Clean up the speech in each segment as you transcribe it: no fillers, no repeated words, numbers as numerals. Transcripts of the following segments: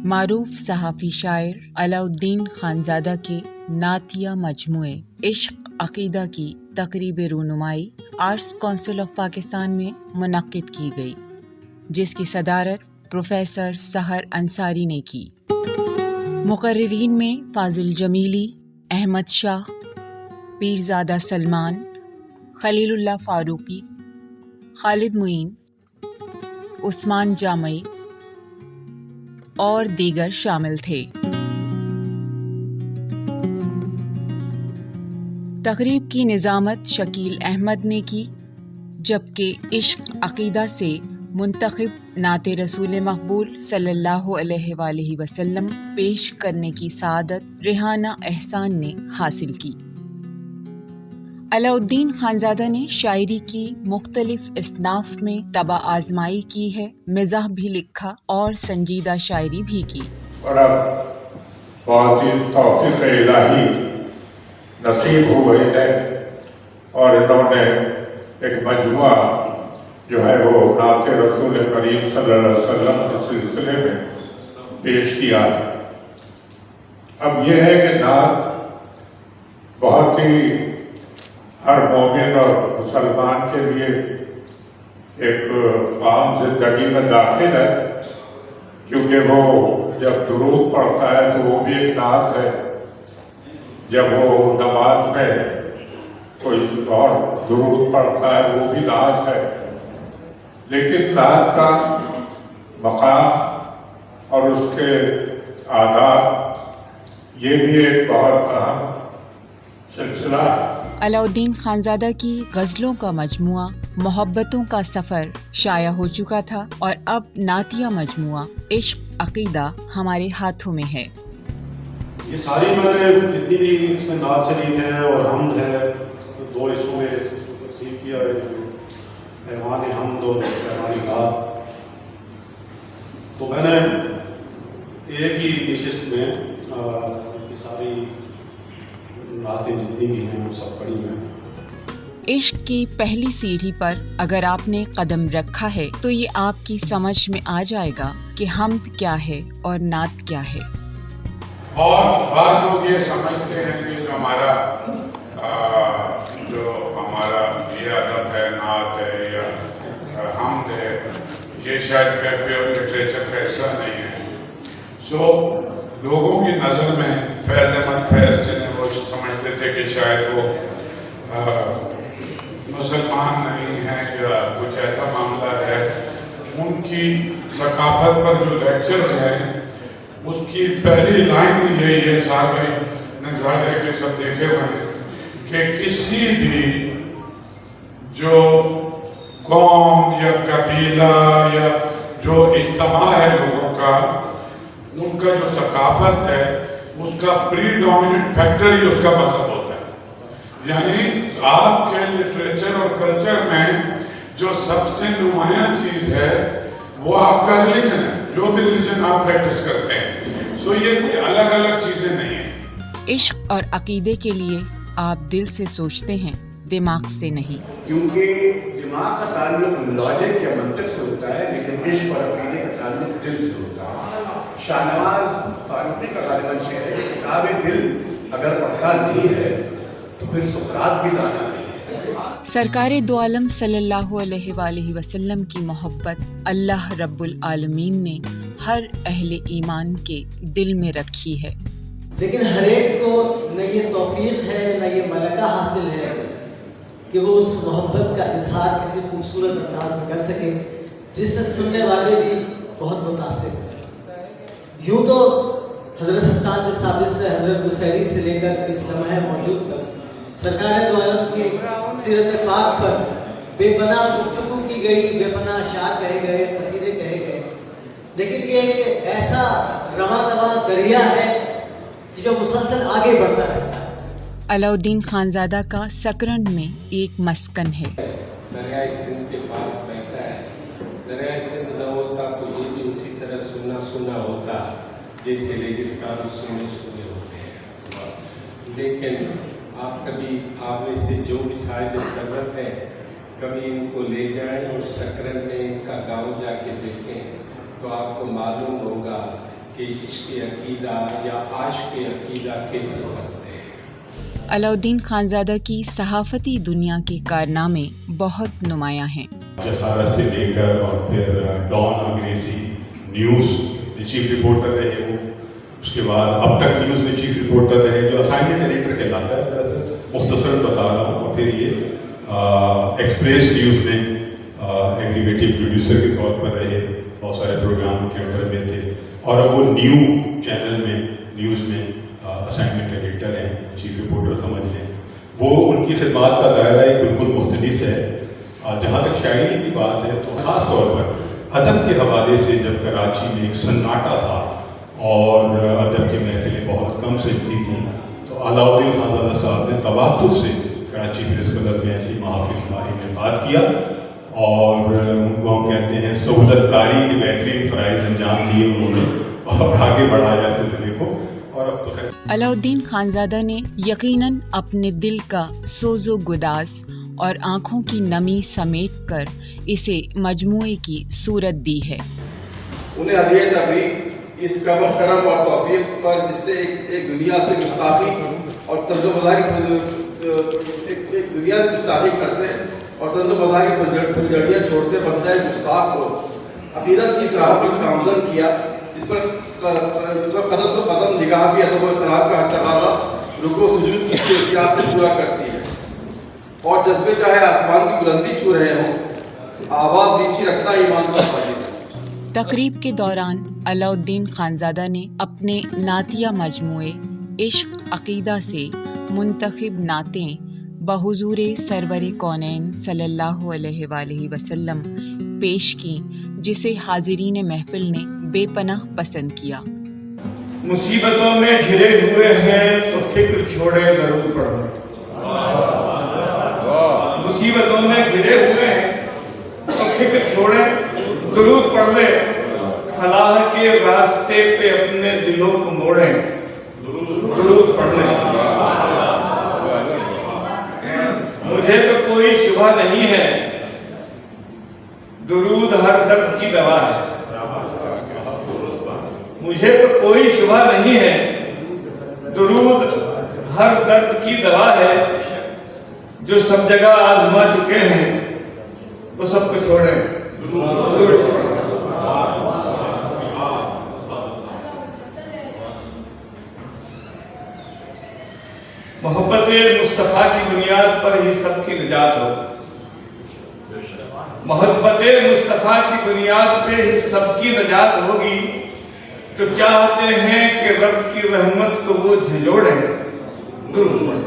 معروف صحافی شاعر علاؤالدین خانزادہ کے نعتیہ مجموعے عشق عقیدہ کی تقریب رونمائی آرٹس کونسل آف پاکستان میں منعقد کی گئی، جس کی صدارت پروفیسر سحر انصاری نے کی۔ مقررین میں فاضل جمیلی، احمد شاہ، پیرزادہ سلمان، خلیل اللہ فاروقی، خالد معین، عثمان جامعی اور دیگر شامل تھے۔ تقریب کی نظامت شکیل احمد نے کی، جبکہ عشق عقیدہ سے منتخب نعت رسول مقبول صلی اللہ علیہ وآلہ وسلم پیش کرنے کی سعادت ریحانہ احسان نے حاصل کی۔ علاؤالدین خانزادہ نے شاعری کی مختلف اصناف میں طبع آزمائی کی ہے، مزاح بھی لکھا اور سنجیدہ شاعری بھی کی۔ اور اب بہت ہی توفیق الہی نصیب ہوئی ہے اور انہوں نے ایک مجموعہ جو ہے وہ نعت رسول کریم صلی اللہ علیہ وسلم کے سلسلے میں پیش کیا۔ اب یہ ہے کہ نعت بہت ہی ہر مومن اور مسلمان کے لیے ایک عام زندگی میں داخل ہے، کیونکہ وہ جب درود پڑھتا ہے تو وہ بھی ایک نعت ہے، جب وہ نماز میں کوئی اور درود پڑھتا ہے وہ بھی نعت ہے۔ لیکن نعت کا مقام اور اس کے آداب یہ بھی ایک بہت اہم سلسلہ ہے۔ علاؤالدین خانزادہ کی غزلوں کا مجموعہ محبتوں کا سفر شائع ہو چکا تھا اور اب نعتیہ مجموعہ عشق عقیدہ ہمارے ہاتھوں میں ہے۔ یہ ساری میں نے جتنی بھی اس میں نعت شریف ہیں اور حمد ہے، دو حصوں میں تقسیم کیا ہے، پیمان حمد اور پیمان نعت۔ تو میں نے ایک ہی نشست میں یہ ساری نعتیں جتنی بھی ہیں وہ سب پڑھی ہیں۔ عشق کی پہلی سیڑھی پر اگر آپ نے قدم رکھا ہے تو یہ آپ کی سمجھ میں آ جائے گا کہ حمد کیا ہے اور نعت کیا ہے۔ اور بعض لوگ یہ سمجھتے ہیں کہ جو ہمارا یہ ادب ہے، نعت ہے یا حمد ہے، یہ شاید پیور لٹریچر کا حصہ نہیں ہے۔ لوگوں کی نظر میں فیض احمد فیض جنہیں وہ سمجھتے تھے کہ شاید وہ مسلمان نہیں ہیں یا کچھ ایسا معاملہ ہے، ان کی ثقافت پر جو لیکچرز ہیں اس کی پہلی لائن ہی یہی ہے، صاحب بھائی نے ظاہر ہے کہ سب دیکھے ہوئے ہیں، کہ کسی بھی جو قوم یا قبیلہ یا جو اجتماع ہے لوگوں کا، ان کا جو ثقافت ہے اس کا پری ڈومیننٹ فیکٹر ہی اس کا مذہب ہوتا ہے۔ یعنی آپ کے لٹریچر اور کلچر میں جو سب سے نمایاں چیز ہے وہ آپ کا ریلیجن ہے، جو بھی ریلیجن آپ پریکٹس کرتے ہیں۔ یہ الگ الگ چیزیں نہیں ہیں۔ عشق اور عقیدے کے لیے آپ دل سے سوچتے ہیں، دماغ سے نہیں، کیونکہ دماغ کا تعلق لاجک یا منطق سے ہوتا ہے، لیکن عشق اور عقیدے کا تعلق دل سے ہوتا ہے۔ شاہنواز فاروقی کا غالباً شعر ہے کہ کتاب دل اگر پڑھتا نہیں ہے تو پھر سقراط بھی دانا نہیں ہے۔ سرکار دو عالم صلی اللہ علیہ وآلہ وسلم کی محبت اللہ رب العالمین نے ہر اہل ایمان کے دل میں رکھی ہے، لیکن ہر ایک کو نہ یہ توفیق ہے نہ یہ ملکہ حاصل ہے کہ وہ اس محبت کا اظہار کسی خوبصورت انداز میں کر سکے جس سے سننے والے بھی بہت متاثر ہیں۔ یوں تو حضرت حسان بن ثابت سے حضرت بصیری سے لے کر اس لمحے موجود تک سرکار دو عالم کی سیرت پاک پر بے پناہ گفتگو کی گئی، بے پناہ اشعار کہے گئے، قصیدے کہے گئے، لیکن یہ ایک ایسا رواں دواں دریا ہے کہ جو مسلسل آگے بڑھتا رہتا ہے۔ علاؤالدین خانزادہ کا سکرنڈ میں ایک مسکن ہے۔ دریائے سندھ کے پاس بہتا ہے، دریائے سندھ نہ ہوتا تو یہ بھی اسی طرح سنا سنا ہوتا جیسے ریگستان سنے سنے ہوتے ہیں۔ لیکن آپ کبھی آپ میں سے جو بھی صاحب ثروت ہیں کبھی ان کو لے جائیں اور سکرن میں ان کا گاؤں جا کے دیکھیں تو آپ کو معلوم ہوگا کہ کہ عشق عقیدہ یا عاشق عقیدہ کیسے کرتے ہیں۔ علاؤالدین خانزادہ کی صحافتی دنیا کے کارنامے بہت نمایاں ہیں۔ جسارت سے لے کر اور پھر ڈان انگریزی نیوز میں چیف رپورٹر رہے وہ، اس کے بعد اب تک نیوز میں چیف رپورٹر رہے، جو اسائنمنٹ ایڈیٹر کہلاتا ہے، دراصل مختصر بتا رہا ہوں، اور پھر یہ ایکسپریس نیوز میں ایگزیکٹو پروڈیوسر کے طور پر رہے، بہت سارے پروگرام کے انڈر میں تھے، اور اب وہ نیو چینل میں نیوز میں اسائنمنٹ ایڈیٹر ہیں، چیف رپورٹر سمجھ لیں۔ وہ ان کی خدمات کا دائرہ ایک بالکل مختلف ہے۔ جہاں تک شاعری کی بات ہے تو خاص طور پر ادب کے حوالے سے جب کراچی میں ایک سناٹا تھا اور ادب کی محفلیں بہت کم سجتی تھیں، تو علاؤالدین خانزادہ صاحب نے تواتر سے کراچی پریس کلب میں ایسی محافل کا انعقاد کیا، اور ان کو ہم کہتے ہیں سہولت کاری کے بہترین فرائض انجام دیے انہوں نے، اور آگے بڑھایا سلسلے کو، اور اب تو خیر۔ علاؤالدین خانزادہ نے یقیناً اپنے دل کا سوز و گداز اور آنکھوں کی نمی سمیٹ کر اسے مجموعے کی صورت دی ہے۔ انہیں ہدیہ تبریک اس قبر کرم اور توفیق پر جس نے ایک دنیا سے گستاخی اور طرز و مزاح ایک دنیا سے گستاخی کرتے اور طرز و مزاح کی پھلجھڑیاں چھوڑتے بندہ گستاخ کو عقیدت کی راہ پر گامزن کیا، جس پر قدم تو قدم نگاہ بھی ادب و احترام کا ہر تقاضا رکوع و سجود کی احتیاط سے پورا کرتی ہے، اور جذبے چاہے آسمان کی بلندی چھو رہے ہوں، آواز نیچی رکھنا ایمان کا واجب ہے۔ تقریب کے دوران علاؤالدین خانزادہ نے اپنے نعتیہ مجموعے عشق عقیدہ سے منتخب نعتیں بحضور سرور کونین صلی اللہ علیہ وآلہ وسلم پیش کیں، جسے حاضرین محفل نے بے پناہ پسند کیا۔ مصیبتوں میں گھرے ہوئے ہیں تو فکر چھوڑے درود پڑھو، مصیبتوں میں گھرے ہوئے ہیں تو فکر چھوڑے درود پڑھ لے، فلاح کے راستے پہ اپنے دلوں کو موڑیں، درود پڑھ لیں۔ مجھے تو کوئی شبہ نہیں ہے، درود ہر درد کی دوا ہے، مجھے تو کوئی شبہ نہیں ہے، درود ہر درد کی دوا ہے، جو سب جگہ آزما چکے ہیں وہ سب کو چھوڑیں، درود پڑھیں۔ محبت مصطفیٰ کی بنیاد پر ہی سب کی نجات ہو، محبت مصطفیٰ کی بنیاد پہ ہی سب کی نجات ہوگی، جو چاہتے ہیں کہ رب کی رحمت کو وہ جھنجھوڑیں، درود پڑھیں۔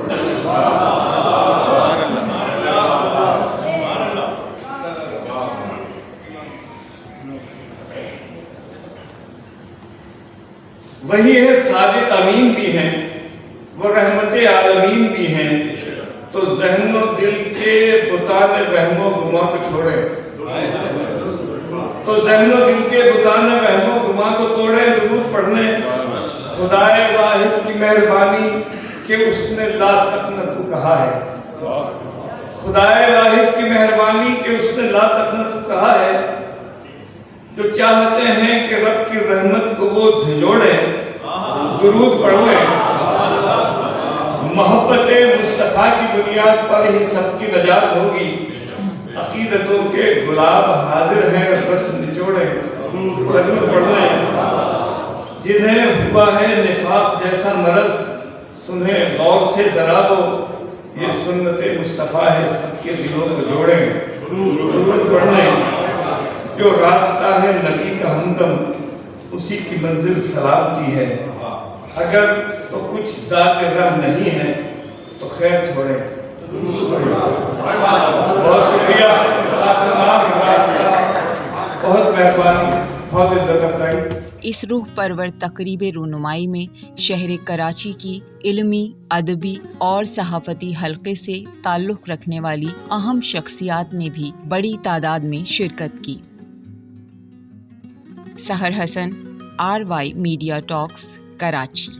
وہی ہے صادق امین بھی ہیں، وہ رحمت عالمین بھی ہیں، تو ذہن و دل کے بتان وہم و گما کو چھوڑیں، تو ذہن و دل کے بتان وہم و گما کو توڑیں، درود پڑھنے۔ خدائے واحد کی مہربانی کہ اس نے لا تقنطوا کہا ہے، خدائے واحد کی مہربانی کہ اس نے لا تقنطوا کہا ہے، جو چاہتے ہیں کہ رب کی رحمت کو وہ جھنجھوڑیں، درود پڑھیں۔ محبت مصطفیٰ کی بنیاد پر ہی سب کی نجات ہوگی، عقیدتوں کے گلاب حاضر ہیں رس نچوڑے، درود پڑھیں۔ جنہیں ہوا ہے نفاق جیسا مرض، سنیں غور سے ذرا وہ، یہ سنت مصطفیٰ ہے سب کے دلوں کو جوڑیں، درود پڑھیں۔ جو راستہ ہے نبی کا ہمدم، اسی کی منزل سلامتی ہے، اگر تو کچھ ذات راہ نہیں ہے تو خیر چھوڑیں، بہت شکریہ آپ تمام حضرات کا، بہت مہربانی، بہت عزت افزائی۔ اس روح پرور تقریب رونمائی میں شہر کراچی کی علمی، ادبی اور صحافتی حلقے سے تعلق رکھنے والی اہم شخصیات نے بھی بڑی تعداد میں شرکت کی۔ سحر حسن، RY میڈیا ٹاکس، کراچی۔